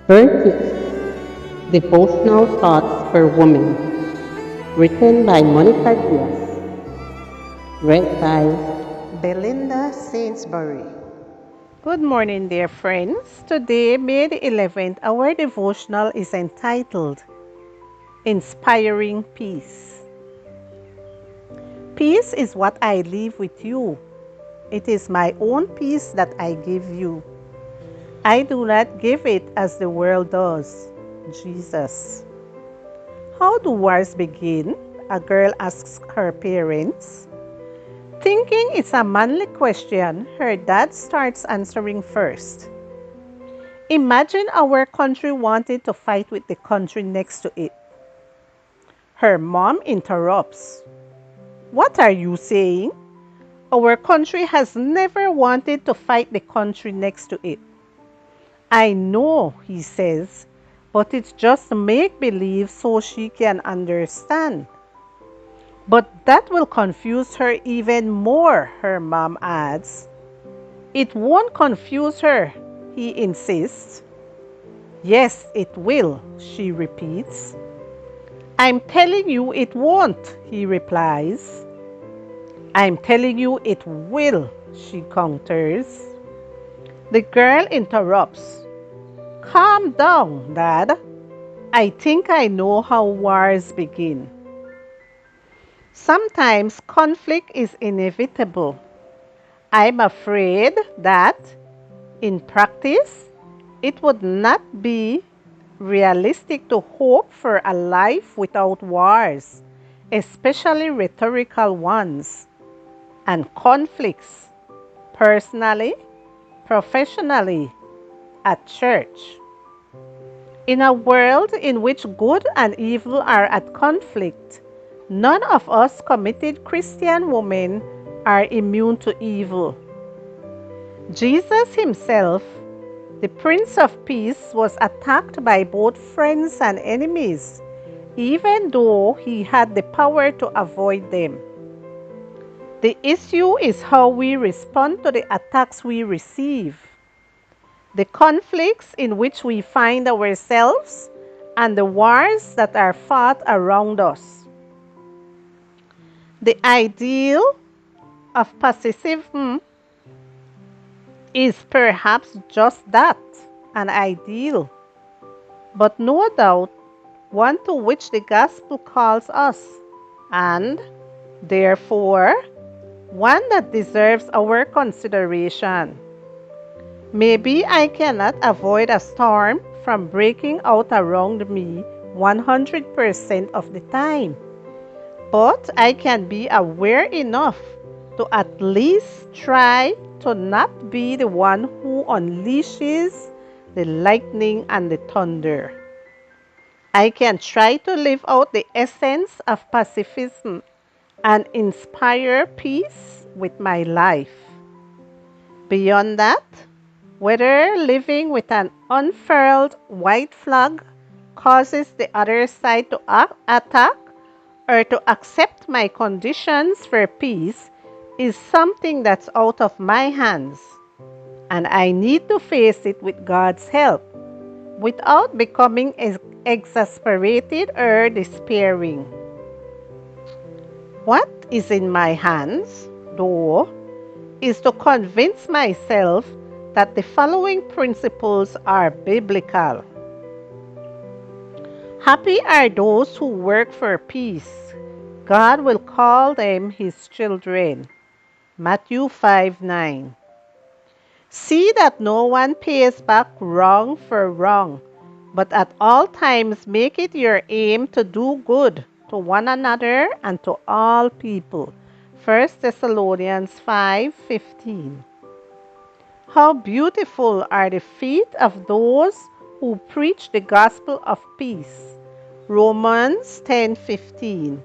Virtues, Devotional Thoughts for Women, written by Monica Diaz, read by Belinda Sainsbury. Good morning, dear friends. Today, May the 11th, our devotional is entitled Inspiring Peace. Peace is what I leave with you. It is my own peace that I give you. I do not give it as the world does. Jesus. How do wars begin? A girl asks her parents. Thinking it's a manly question, her dad starts answering first. Imagine our country wanted to fight with the country next to it. Her mom interrupts. What are you saying? Our country has never wanted to fight the country next to it. I know, he says, but it's just make believe so she can understand. But that will confuse her even more, her mom adds. It won't confuse her, he insists. Yes, it will, she repeats. I'm telling you it won't, he replies. I'm telling you it will, she counters. The girl interrupts. Calm down, Dad. I think I know how wars begin. Sometimes conflict is inevitable. I'm afraid that, in practice, it would not be realistic to hope for a life without wars, especially rhetorical ones, and conflicts, personally, professionally, at church. In a world in which good and evil are at conflict, none of us committed Christian women are immune to evil. Jesus himself, the Prince of Peace, was attacked by both friends and enemies, even though he had the power to avoid them. The issue is how we respond to the attacks we receive, the conflicts in which we find ourselves, and the wars that are fought around us. The ideal of pacifism is perhaps just that, an ideal, but no doubt one to which the gospel calls us, and therefore one that deserves our consideration. Maybe I cannot avoid a storm from breaking out around me 100% of the time, but I can be aware enough to at least try to not be the one who unleashes the lightning and the thunder. I can try to live out the essence of pacifism and inspire peace with my life. Beyond that, whether living with an unfurled white flag causes the other side to attack or to accept my conditions for peace is something that's out of my hands, and I need to face it with God's help without becoming exasperated or despairing. What is in my hands, though, is to convince myself that the following principles are biblical. Happy are those who work for peace. God will call them his children. Matthew 5:9. See that no one pays back wrong for wrong, but at all times make it your aim to do good to one another and to all people. 1 Thessalonians 5:15. How beautiful are the feet of those who preach the gospel of peace. Romans 10:15.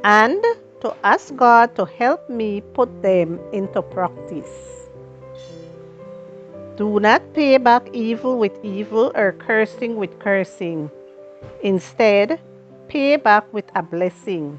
And to ask God to help me put them into practice. Do not pay back evil with evil or cursing with cursing. Instead, pay back with a blessing.